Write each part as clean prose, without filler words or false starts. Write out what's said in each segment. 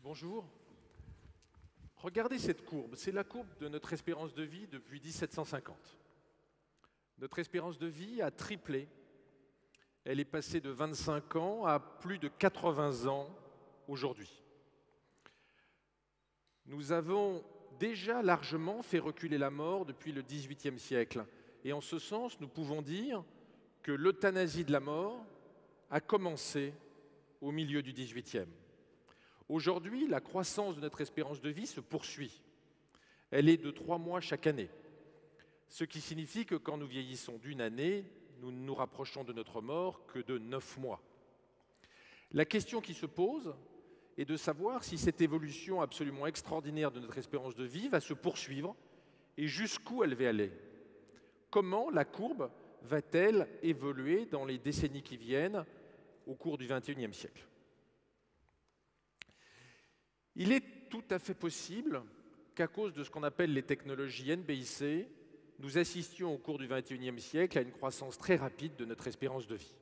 Bonjour. Regardez cette courbe, c'est la courbe de notre espérance de vie depuis 1750. Notre espérance de vie a triplé. Elle est passée de 25 ans à plus de 80 ans aujourd'hui. Nous avons déjà largement fait reculer la mort depuis le XVIIIe siècle. Et en ce sens, nous pouvons dire que l'euthanasie de la mort a commencé au milieu du XVIIIe. Aujourd'hui, la croissance de notre espérance de vie se poursuit. Elle est de 3 mois chaque année. Ce qui signifie que quand nous vieillissons d'une année, nous ne nous rapprochons de notre mort que de 9 mois. La question qui se pose est de savoir si cette évolution absolument extraordinaire de notre espérance de vie va se poursuivre et jusqu'où elle va aller. Comment la courbe va-t-elle évoluer dans les décennies qui viennent au cours du XXIe siècle ? Il est tout à fait possible qu'à cause de ce qu'on appelle les technologies NBIC, nous assistions au cours du XXIe siècle à une croissance très rapide de notre espérance de vie.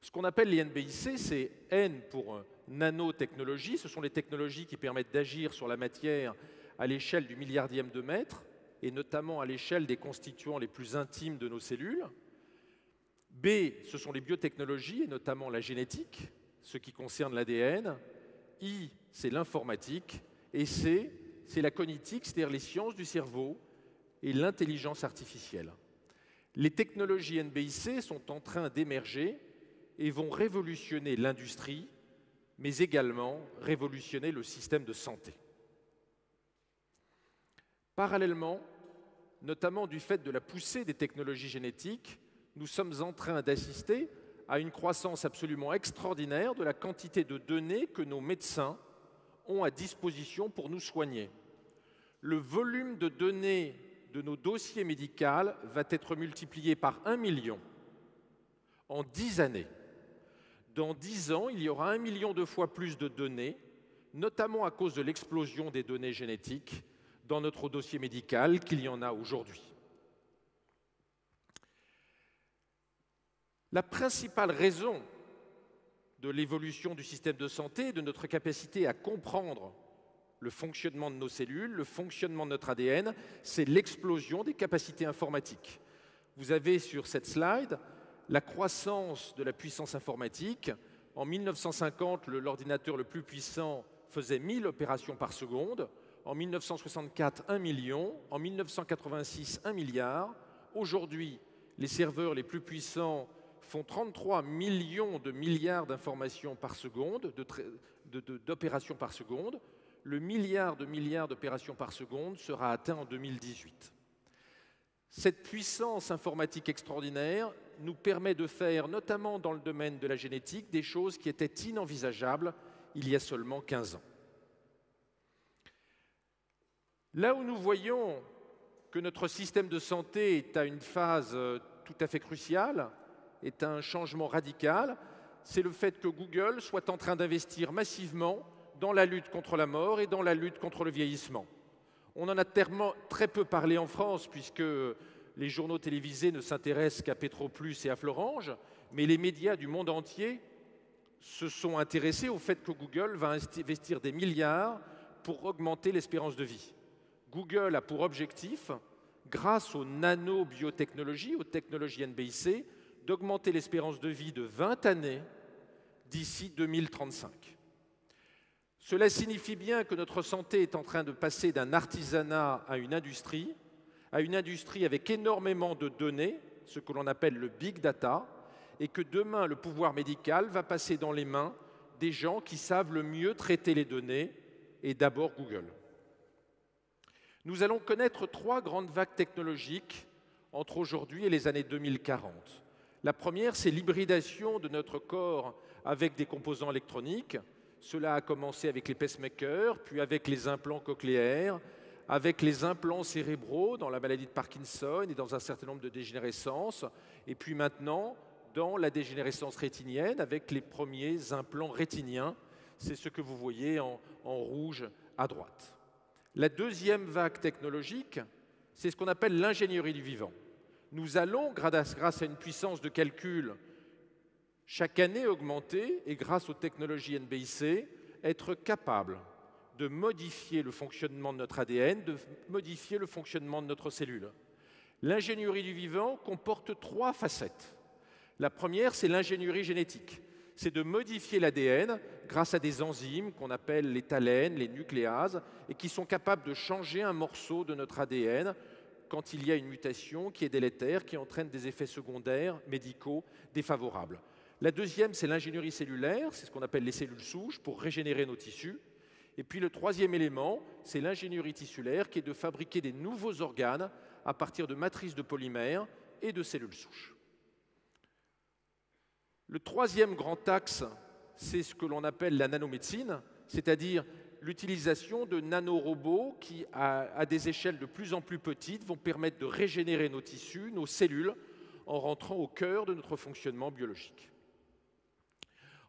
Ce qu'on appelle les NBIC, c'est N pour nanotechnologie, ce sont les technologies qui permettent d'agir sur la matière à l'échelle du milliardième de mètre, et notamment à l'échelle des constituants les plus intimes de nos cellules. B, ce sont les biotechnologies, et notamment la génétique, ce qui concerne l'ADN. I, c'est l'informatique, et C, c'est la cognitique, c'est-à-dire les sciences du cerveau et l'intelligence artificielle. Les technologies NBIC sont en train d'émerger et vont révolutionner l'industrie, mais également révolutionner le système de santé. Parallèlement, notamment du fait de la poussée des technologies génétiques, nous sommes en train d'assister à une croissance absolument extraordinaire de la quantité de données que nos médecins ont à disposition pour nous soigner. Le volume de données de nos dossiers médicaux va être multiplié par 1 million en 10 années. Dans 10 ans, il y aura 1 million de fois plus de données, notamment à cause de l'explosion des données génétiques dans notre dossier médical qu'il y en a aujourd'hui. La principale raison de l'évolution du système de santé, de notre capacité à comprendre le fonctionnement de nos cellules, le fonctionnement de notre ADN, c'est l'explosion des capacités informatiques. Vous avez sur cette slide la croissance de la puissance informatique. En 1950, l'ordinateur le plus puissant faisait 1000 opérations par seconde. En 1964, 1 million. En 1986, 1 milliard. Aujourd'hui, les serveurs les plus puissants font 33 millions de milliards d'informations par seconde, d'opérations par seconde. Le milliard de milliards d'opérations par seconde sera atteint en 2018. Cette puissance informatique extraordinaire nous permet de faire, notamment dans le domaine de la génétique, des choses qui étaient inenvisageables il y a seulement 15 ans. Là où nous voyons que notre système de santé est à une phase tout à fait cruciale, est un changement radical, c'est le fait que Google soit en train d'investir massivement dans la lutte contre la mort et dans la lutte contre le vieillissement. On en a très peu parlé en France, puisque les journaux télévisés ne s'intéressent qu'à Petroplus et à Florange, mais les médias du monde entier se sont intéressés au fait que Google va investir des milliards pour augmenter l'espérance de vie. Google a pour objectif, grâce aux nanobiotechnologies, aux technologies NBIC, d'augmenter l'espérance de vie de 20 années d'ici 2035. Cela signifie bien que notre santé est en train de passer d'un artisanat à une industrie avec énormément de données, ce que l'on appelle le big data, et que demain, le pouvoir médical va passer dans les mains des gens qui savent le mieux traiter les données, et d'abord Google. Nous allons connaître 3 grandes vagues technologiques entre aujourd'hui et les années 2040. La première, c'est l'hybridation de notre corps avec des composants électroniques. Cela a commencé avec les pacemakers, puis avec les implants cochléaires, avec les implants cérébraux dans la maladie de Parkinson et dans un certain nombre de dégénérescences, et puis maintenant dans la dégénérescence rétinienne avec les premiers implants rétiniens. C'est ce que vous voyez en rouge à droite. La deuxième vague technologique, c'est ce qu'on appelle l'ingénierie du vivant. Nous allons, grâce à une puissance de calcul chaque année augmentée et grâce aux technologies NBIC, être capables de modifier le fonctionnement de notre ADN, de modifier le fonctionnement de notre cellule. L'ingénierie du vivant comporte 3 facettes. La première, c'est l'ingénierie génétique. C'est de modifier l'ADN grâce à des enzymes qu'on appelle les talènes, les nucléases, et qui sont capables de changer un morceau de notre ADN quand il y a une mutation qui est délétère, qui entraîne des effets secondaires médicaux défavorables. La deuxième, c'est l'ingénierie cellulaire, c'est ce qu'on appelle les cellules souches, pour régénérer nos tissus. Et puis le troisième élément, c'est l'ingénierie tissulaire, qui est de fabriquer des nouveaux organes à partir de matrices de polymères et de cellules souches. Le troisième grand axe, c'est ce que l'on appelle la nanomédecine, c'est-à-dire l'utilisation de nanorobots qui, à des échelles de plus en plus petites, vont permettre de régénérer nos tissus, nos cellules, en rentrant au cœur de notre fonctionnement biologique.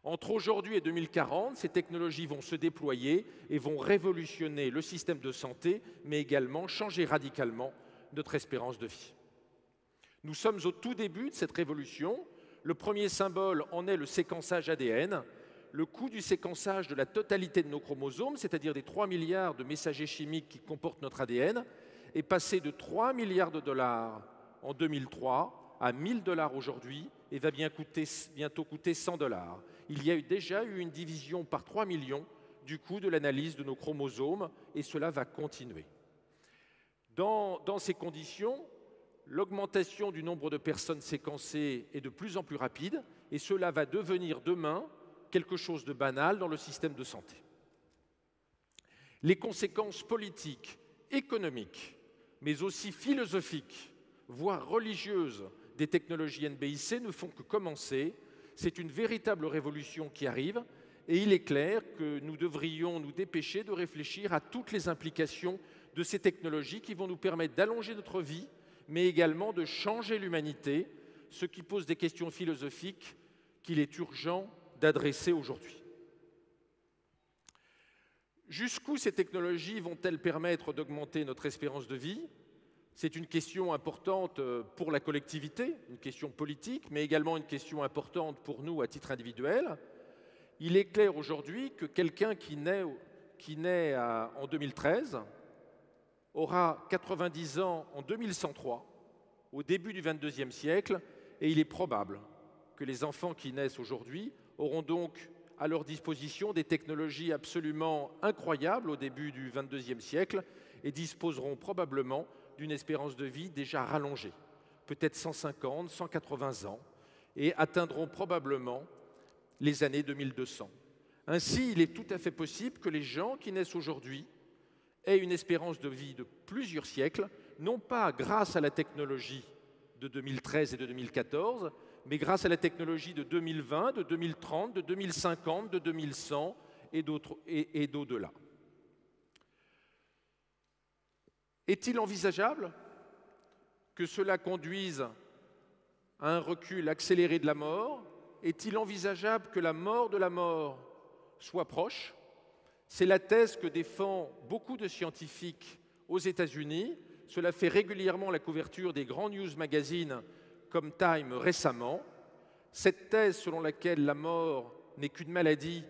Entre aujourd'hui et 2040, ces technologies vont se déployer et vont révolutionner le système de santé, mais également changer radicalement notre espérance de vie. Nous sommes au tout début de cette révolution. Le premier symbole en est le séquençage ADN. Le coût du séquençage de la totalité de nos chromosomes, c'est-à-dire des 3 milliards de messagers chimiques qui comportent notre ADN, est passé de 3 milliards de dollars en 2003 à 1 000 $ aujourd'hui et va bientôt coûter 100 $. Il y a déjà eu une division par 3 millions du coût de l'analyse de nos chromosomes et cela va continuer. Dans ces conditions, l'augmentation du nombre de personnes séquencées est de plus en plus rapide et cela va devenir demain quelque chose de banal dans le système de santé. Les conséquences politiques, économiques, mais aussi philosophiques, voire religieuses des technologies NBIC ne font que commencer. C'est une véritable révolution qui arrive et il est clair que nous devrions nous dépêcher de réfléchir à toutes les implications de ces technologies qui vont nous permettre d'allonger notre vie, mais également de changer l'humanité, ce qui pose des questions philosophiques qu'il est urgent d'adresser aujourd'hui. Jusqu'où ces technologies vont-elles permettre d'augmenter notre espérance de vie? C'est une question importante pour la collectivité, une question politique, mais également une question importante pour nous à titre individuel. Il est clair aujourd'hui que quelqu'un qui naît en 2013 aura 90 ans en 2103, au début du XXIe siècle, et il est probable que les enfants qui naissent aujourd'hui auront donc à leur disposition des technologies absolument incroyables au début du XXIe siècle et disposeront probablement d'une espérance de vie déjà rallongée, peut-être 150, 180 ans, et atteindront probablement les années 2200. Ainsi, il est tout à fait possible que les gens qui naissent aujourd'hui aient une espérance de vie de plusieurs siècles, non pas grâce à la technologie de 2013 et de 2014, mais grâce à la technologie de 2020, de 2030, de 2050, de 2100 et d'au-delà. Est-il envisageable que cela conduise à un recul accéléré de la mort? Est-il envisageable que la mort de la mort soit proche? C'est la thèse que défend beaucoup de scientifiques aux États-Unis. Cela fait régulièrement la couverture des grands news magazines comme Time récemment. Cette thèse selon laquelle la mort n'est qu'une maladie,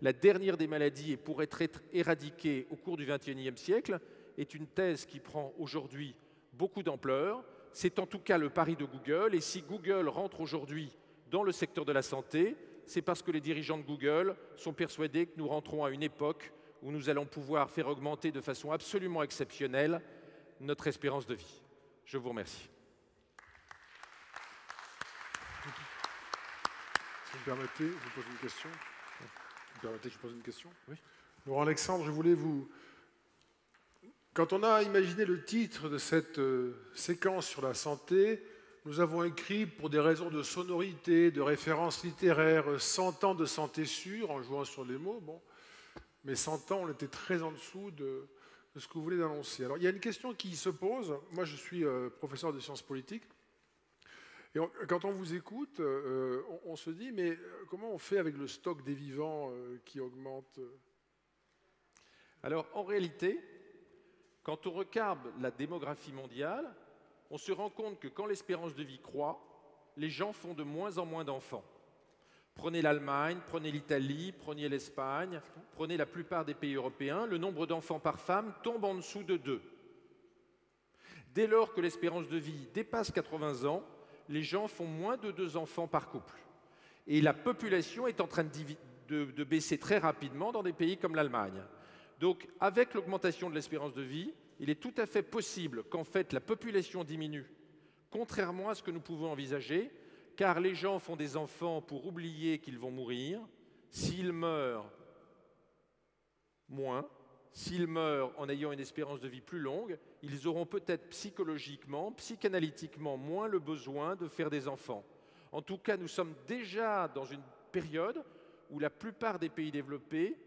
la dernière des maladies et pourrait être éradiquée au cours du XXIe siècle, est une thèse qui prend aujourd'hui beaucoup d'ampleur. C'est en tout cas le pari de Google. Et si Google rentre aujourd'hui dans le secteur de la santé, c'est parce que les dirigeants de Google sont persuadés que nous rentrons à une époque où nous allons pouvoir faire augmenter de façon absolument exceptionnelle notre espérance de vie. Je vous remercie. Si vous me permettez, je vous pose une question. Vous me permettez que je pose une question? Oui. Laurent Alexandre, je voulais vous... Quand on a imaginé le titre de cette séquence sur la santé, nous avons écrit, pour des raisons de sonorité, de référence littéraire, 100 ans de santé sûre, en jouant sur les mots. Bon. Mais 100 ans, on était très en dessous de ce que vous voulez annoncer. Alors, il y a une question qui se pose. Moi, je suis professeur de sciences politiques. Et quand on vous écoute, on se dit, mais comment on fait avec le stock des vivants qui augmente? Alors, en réalité, quand on regarde la démographie mondiale, on se rend compte que quand l'espérance de vie croît, les gens font de moins en moins d'enfants. Prenez l'Allemagne, prenez l'Italie, prenez l'Espagne, prenez la plupart des pays européens, le nombre d'enfants par femme tombe en dessous de 2. Dès lors que l'espérance de vie dépasse 80 ans, les gens font moins de 2 enfants par couple. Et la population est en train de baisser très rapidement dans des pays comme l'Allemagne. Donc, avec l'augmentation de l'espérance de vie, il est tout à fait possible qu'en fait la population diminue, contrairement à ce que nous pouvons envisager, car les gens font des enfants pour oublier qu'ils vont mourir. S'ils meurent moins, s'ils meurent en ayant une espérance de vie plus longue, ils auront peut-être psychologiquement, psychanalytiquement moins le besoin de faire des enfants. En tout cas, nous sommes déjà dans une période où la plupart des pays développés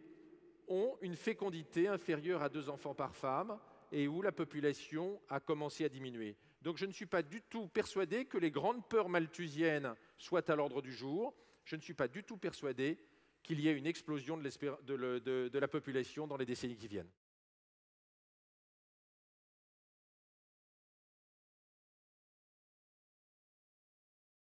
ont une fécondité inférieure à 2 enfants par femme et où la population a commencé à diminuer. Donc je ne suis pas du tout persuadé que les grandes peurs malthusiennes soient à l'ordre du jour. Je ne suis pas du tout persuadé qu'il y ait une explosion de la population dans les décennies qui viennent.